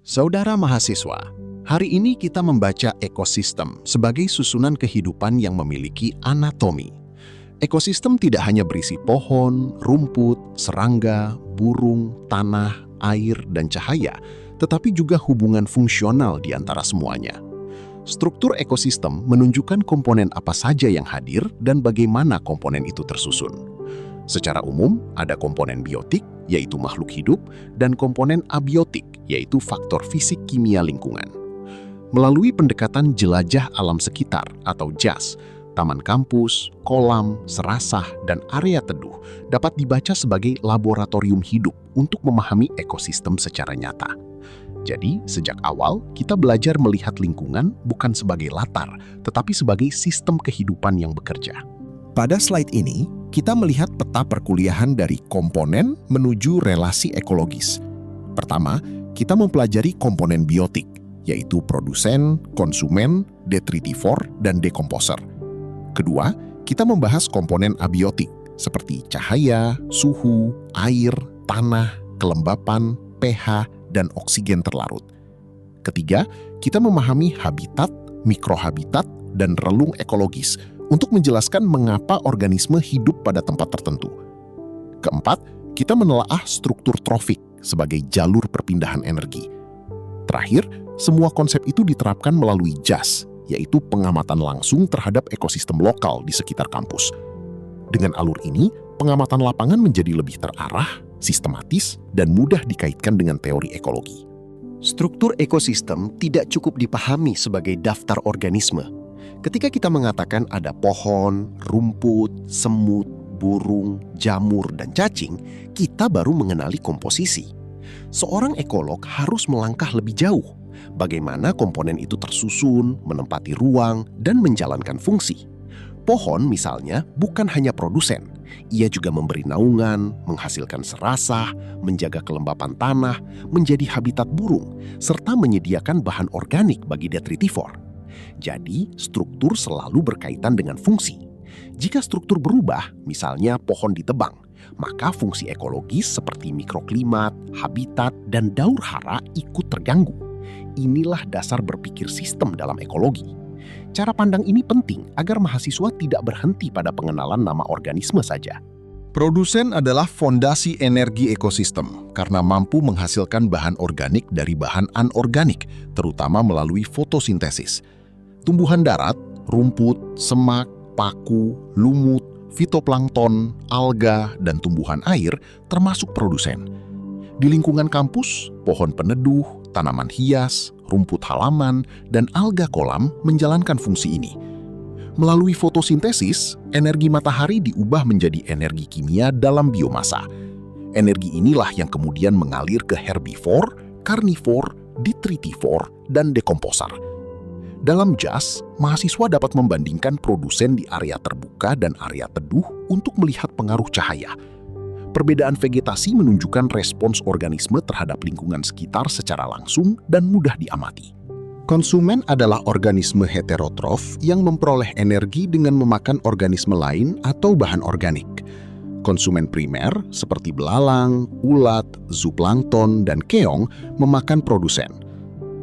Saudara mahasiswa, hari ini kita membaca ekosistem sebagai susunan kehidupan yang memiliki anatomi. Ekosistem tidak hanya berisi pohon, rumput, serangga, burung, tanah, air, dan cahaya, tetapi juga hubungan fungsional di antara semuanya. Struktur ekosistem menunjukkan komponen apa saja yang hadir dan bagaimana komponen itu tersusun. Secara umum, ada komponen biotik, yaitu makhluk hidup, dan komponen abiotik, yaitu faktor fisik kimia lingkungan. Melalui pendekatan jelajah alam sekitar atau JAS, taman kampus, kolam, serasah, dan area teduh dapat dibaca sebagai laboratorium hidup untuk memahami ekosistem secara nyata. Jadi, sejak awal kita belajar melihat lingkungan bukan sebagai latar, tetapi sebagai sistem kehidupan yang bekerja. Pada slide ini, kita melihat peta perkuliahan dari komponen menuju relasi ekologis. Pertama, kita mempelajari komponen biotik, yaitu produsen, konsumen, detritivor, dan dekomposer. Kedua, kita membahas komponen abiotik, seperti cahaya, suhu, air, tanah, kelembapan, pH, dan oksigen terlarut. Ketiga, kita memahami habitat, mikrohabitat, dan relung ekologis untuk menjelaskan mengapa organisme hidup pada tempat tertentu. Keempat, kita menelaah struktur trofik sebagai jalur perpindahan energi. Terakhir, semua konsep itu diterapkan melalui JAS, yaitu pengamatan langsung terhadap ekosistem lokal di sekitar kampus. Dengan alur ini, pengamatan lapangan menjadi lebih terarah, sistematis, dan mudah dikaitkan dengan teori ekologi. Struktur ekosistem tidak cukup dipahami sebagai daftar organisme. Ketika kita mengatakan ada pohon, rumput, semut, burung, jamur, dan cacing, kita baru mengenali komposisi. Seorang ekolog harus melangkah lebih jauh. Bagaimana komponen itu tersusun, menempati ruang, dan menjalankan fungsi. Pohon misalnya bukan hanya produsen. Ia juga memberi naungan, menghasilkan serasah, menjaga kelembapan tanah, menjadi habitat burung, serta menyediakan bahan organik bagi detritivor. Jadi, struktur selalu berkaitan dengan fungsi. Jika struktur berubah, misalnya pohon ditebang, maka fungsi ekologis seperti mikroklimat, habitat, dan daur hara ikut terganggu. Inilah dasar berpikir sistem dalam ekologi. Cara pandang ini penting agar mahasiswa tidak berhenti pada pengenalan nama organisme saja. Produsen adalah fondasi energi ekosistem karena mampu menghasilkan bahan organik dari bahan anorganik, terutama melalui fotosintesis. Tumbuhan darat, rumput, semak, paku, lumut, fitoplankton, alga, dan tumbuhan air termasuk produsen. Di lingkungan kampus, pohon peneduh, tanaman hias, rumput halaman, dan alga kolam menjalankan fungsi ini. Melalui fotosintesis, energi matahari diubah menjadi energi kimia dalam biomasa. Energi inilah yang kemudian mengalir ke herbivor, karnivor, detritivor, dan dekomposer. Dalam JAS, mahasiswa dapat membandingkan produsen di area terbuka dan area teduh untuk melihat pengaruh cahaya. Perbedaan vegetasi menunjukkan respons organisme terhadap lingkungan sekitar secara langsung dan mudah diamati. Konsumen adalah organisme heterotrof yang memperoleh energi dengan memakan organisme lain atau bahan organik. Konsumen primer seperti belalang, ulat, zooplankton, dan keong memakan produsen.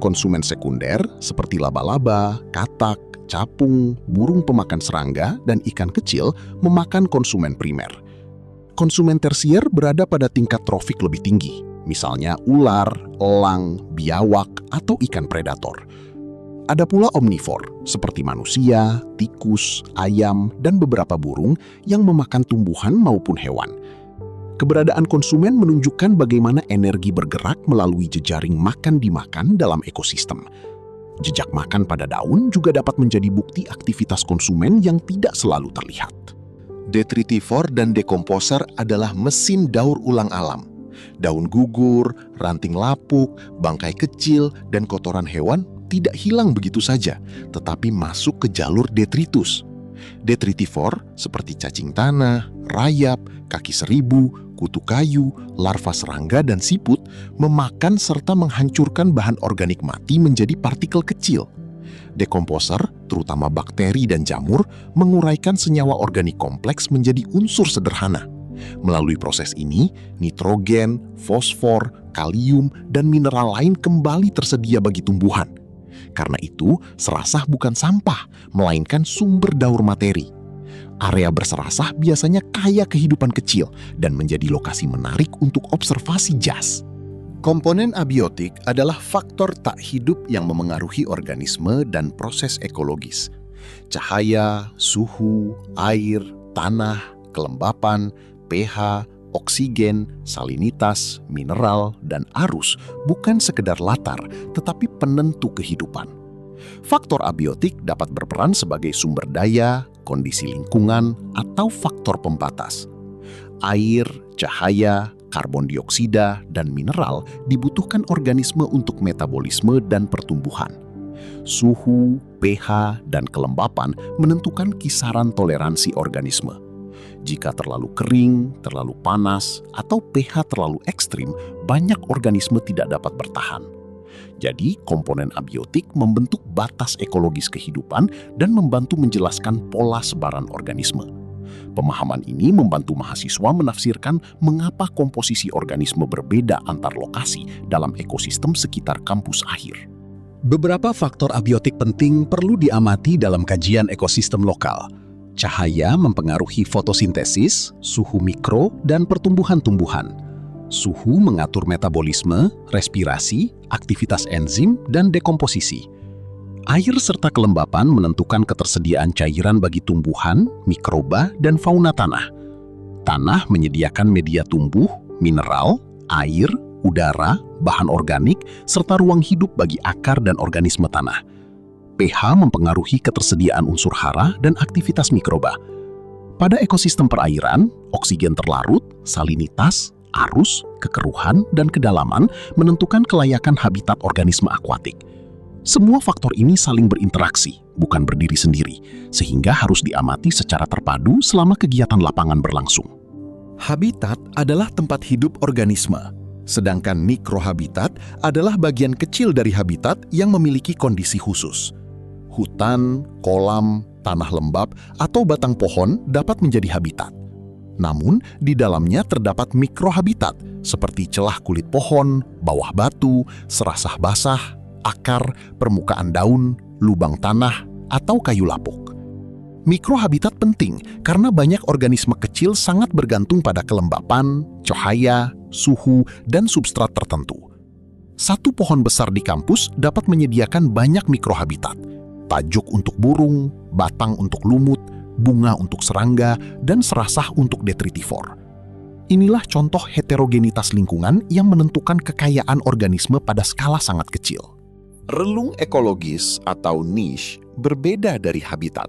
Konsumen sekunder seperti laba-laba, katak, capung, burung pemakan serangga, dan ikan kecil memakan konsumen primer. Konsumen tersier berada pada tingkat trofik lebih tinggi, misalnya ular, elang, biawak, atau ikan predator. Ada pula omnivor, seperti manusia, tikus, ayam, dan beberapa burung yang memakan tumbuhan maupun hewan. Keberadaan konsumen menunjukkan bagaimana energi bergerak melalui jejaring makan-dimakan dalam ekosistem. Jejak makan pada daun juga dapat menjadi bukti aktivitas konsumen yang tidak selalu terlihat. Detritivor dan dekomposer adalah mesin daur ulang alam. Daun gugur, ranting lapuk, bangkai kecil, dan kotoran hewan tidak hilang begitu saja, tetapi masuk ke jalur detritus. Detritivor seperti cacing tanah, rayap, kaki seribu, kutu kayu, larva serangga, dan siput memakan serta menghancurkan bahan organik mati menjadi partikel kecil. Dekomposer, terutama bakteri dan jamur, menguraikan senyawa organik kompleks menjadi unsur sederhana. Melalui proses ini, nitrogen, fosfor, kalium, dan mineral lain kembali tersedia bagi tumbuhan. Karena itu, serasah bukan sampah, melainkan sumber daur materi. Area berserasah biasanya kaya kehidupan kecil dan menjadi lokasi menarik untuk observasi jas. Komponen abiotik adalah faktor tak hidup yang memengaruhi organisme dan proses ekologis. Cahaya, suhu, air, tanah, kelembapan, pH, oksigen, salinitas, mineral, dan arus bukan sekedar latar, tetapi penentu kehidupan. Faktor abiotik dapat berperan sebagai sumber daya, kondisi lingkungan, atau faktor pembatas. Air, cahaya, karbon dioksida, dan mineral dibutuhkan organisme untuk metabolisme dan pertumbuhan. Suhu, pH, dan kelembapan menentukan kisaran toleransi organisme. Jika terlalu kering, terlalu panas, atau pH terlalu ekstrim, banyak organisme tidak dapat bertahan. Jadi, komponen abiotik membentuk batas ekologis kehidupan dan membantu menjelaskan pola sebaran organisme. Pemahaman ini membantu mahasiswa menafsirkan mengapa komposisi organisme berbeda antar lokasi dalam ekosistem sekitar kampus akhir. Beberapa faktor abiotik penting perlu diamati dalam kajian ekosistem lokal. Cahaya mempengaruhi fotosintesis, suhu mikro, dan pertumbuhan tumbuhan. Suhu mengatur metabolisme, respirasi, aktivitas enzim, dan dekomposisi. Air serta kelembapan menentukan ketersediaan cairan bagi tumbuhan, mikroba, dan fauna tanah. Tanah menyediakan media tumbuh, mineral, air, udara, bahan organik, serta ruang hidup bagi akar dan organisme tanah. pH mempengaruhi ketersediaan unsur hara dan aktivitas mikroba. Pada ekosistem perairan, oksigen terlarut, salinitas, arus, kekeruhan, dan kedalaman menentukan kelayakan habitat organisme akuatik. Semua faktor ini saling berinteraksi, bukan berdiri sendiri, sehingga harus diamati secara terpadu selama kegiatan lapangan berlangsung. Habitat adalah tempat hidup organisme, sedangkan mikrohabitat adalah bagian kecil dari habitat yang memiliki kondisi khusus. Hutan, kolam, tanah lembab, atau batang pohon dapat menjadi habitat. Namun, di dalamnya terdapat mikrohabitat seperti celah kulit pohon, bawah batu, serasah basah, akar, permukaan daun, lubang tanah, atau kayu lapuk. Mikrohabitat penting karena banyak organisme kecil sangat bergantung pada kelembapan, cahaya, suhu, dan substrat tertentu. Satu pohon besar di kampus dapat menyediakan banyak mikrohabitat. Tajuk untuk burung, batang untuk lumut, bunga untuk serangga, dan serasah untuk detritivor. Inilah contoh heterogenitas lingkungan yang menentukan kekayaan organisme pada skala sangat kecil. Relung ekologis atau niche berbeda dari habitat.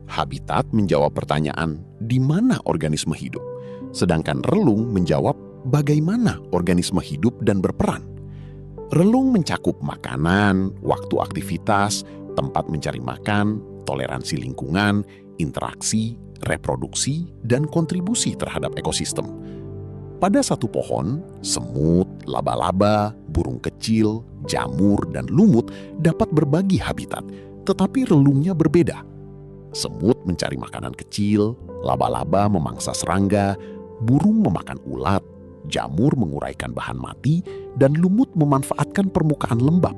Habitat menjawab pertanyaan, di mana organisme hidup? Sedangkan relung menjawab, bagaimana organisme hidup dan berperan. Relung mencakup makanan, waktu aktivitas, tempat mencari makan, toleransi lingkungan, interaksi, reproduksi, dan kontribusi terhadap ekosistem. Pada satu pohon, semut, laba-laba, burung kecil, jamur, dan lumut dapat berbagi habitat, tetapi relungnya berbeda. Semut mencari makanan kecil, laba-laba memangsa serangga, burung memakan ulat, jamur menguraikan bahan mati, dan lumut memanfaatkan permukaan lembab.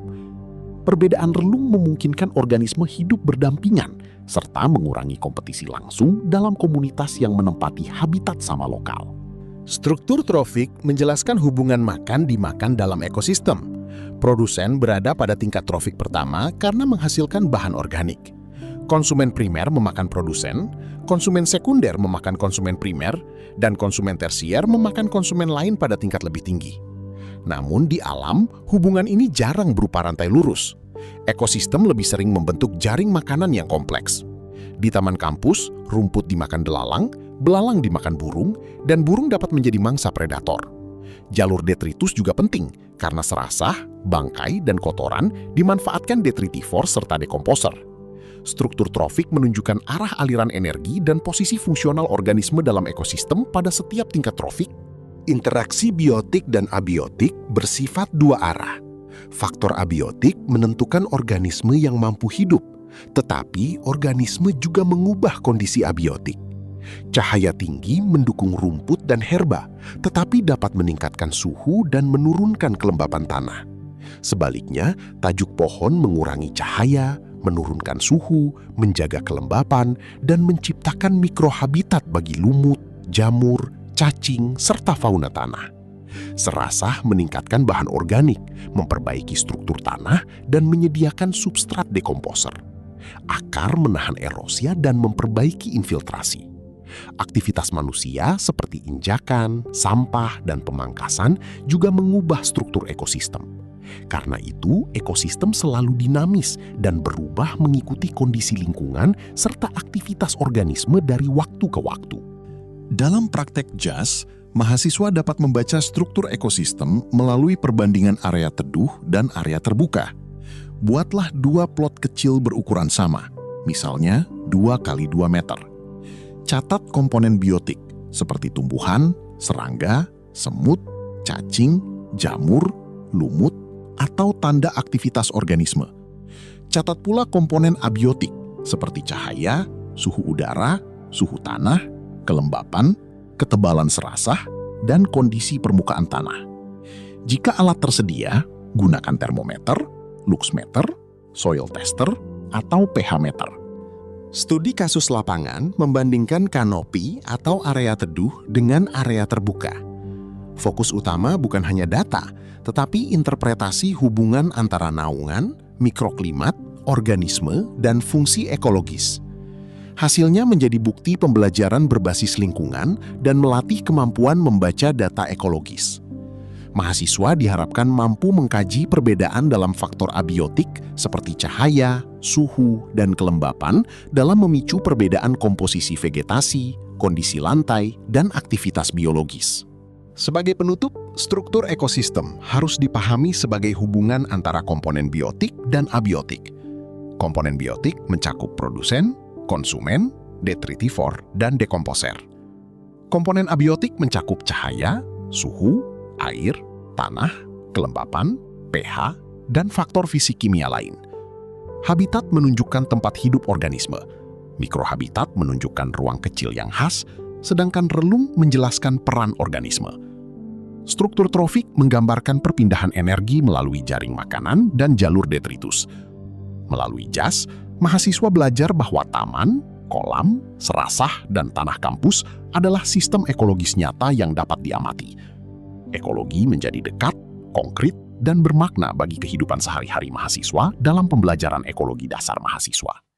Perbedaan relung memungkinkan organisme hidup berdampingan, serta mengurangi kompetisi langsung dalam komunitas yang menempati habitat sama lokal. Struktur trofik menjelaskan hubungan makan dimakan dalam ekosistem. Produsen berada pada tingkat trofik pertama karena menghasilkan bahan organik. Konsumen primer memakan produsen, konsumen sekunder memakan konsumen primer, dan konsumen tersier memakan konsumen lain pada tingkat lebih tinggi. Namun di alam, hubungan ini jarang berupa rantai lurus. Ekosistem lebih sering membentuk jaring makanan yang kompleks. Di taman kampus, rumput dimakan belalang dimakan burung, dan burung dapat menjadi mangsa predator. Jalur detritus juga penting, karena serasah, bangkai, dan kotoran dimanfaatkan detritivor serta dekomposer. Struktur trofik menunjukkan arah aliran energi dan posisi fungsional organisme dalam ekosistem pada setiap tingkat trofik. Interaksi biotik dan abiotik bersifat dua arah. Faktor abiotik menentukan organisme yang mampu hidup, tetapi organisme juga mengubah kondisi abiotik. Cahaya tinggi mendukung rumput dan herba, tetapi dapat meningkatkan suhu dan menurunkan kelembapan tanah. Sebaliknya, tajuk pohon mengurangi cahaya, menurunkan suhu, menjaga kelembapan, dan menciptakan mikrohabitat bagi lumut, jamur, cacing, serta fauna tanah. Serasah meningkatkan bahan organik, memperbaiki struktur tanah, dan menyediakan substrat dekomposer. Akar menahan erosi dan memperbaiki infiltrasi. Aktivitas manusia seperti injakan, sampah, dan pemangkasan juga mengubah struktur ekosistem. Karena itu, ekosistem selalu dinamis dan berubah mengikuti kondisi lingkungan serta aktivitas organisme dari waktu ke waktu. Dalam praktek JAS, mahasiswa dapat membaca struktur ekosistem melalui perbandingan area teduh dan area terbuka. Buatlah 2 plot kecil berukuran sama, misalnya 2 kali 2 meter. Catat komponen biotik seperti tumbuhan, serangga, semut, cacing, jamur, lumut, atau tanda aktivitas organisme. Catat pula komponen abiotik seperti cahaya, suhu udara, suhu tanah, kelembapan, ketebalan serasah, dan kondisi permukaan tanah. Jika alat tersedia, gunakan termometer, luxmeter, soil tester, atau pH meter. Studi kasus lapangan membandingkan kanopi atau area teduh dengan area terbuka. Fokus utama bukan hanya data, tetapi interpretasi hubungan antara naungan, mikroklimat, organisme, dan fungsi ekologis. Hasilnya menjadi bukti pembelajaran berbasis lingkungan dan melatih kemampuan membaca data ekologis. Mahasiswa diharapkan mampu mengkaji perbedaan dalam faktor abiotik seperti cahaya, suhu, dan kelembapan dalam memicu perbedaan komposisi vegetasi, kondisi lantai, dan aktivitas biologis. Sebagai penutup, struktur ekosistem harus dipahami sebagai hubungan antara komponen biotik dan abiotik. Komponen biotik mencakup produsen, konsumen, detritivor, dan dekomposer. Komponen abiotik mencakup cahaya, suhu, air, tanah, kelembapan, pH, dan faktor fisik kimia lain. Habitat menunjukkan tempat hidup organisme. Mikrohabitat menunjukkan ruang kecil yang khas, sedangkan relung menjelaskan peran organisme. Struktur trofik menggambarkan perpindahan energi melalui jaring makanan dan jalur detritus. Melalui JAS, mahasiswa belajar bahwa taman, kolam, serasah, dan tanah kampus adalah sistem ekologis nyata yang dapat diamati. Ekologi menjadi dekat, konkret, dan bermakna bagi kehidupan sehari-hari mahasiswa dalam pembelajaran ekologi dasar mahasiswa.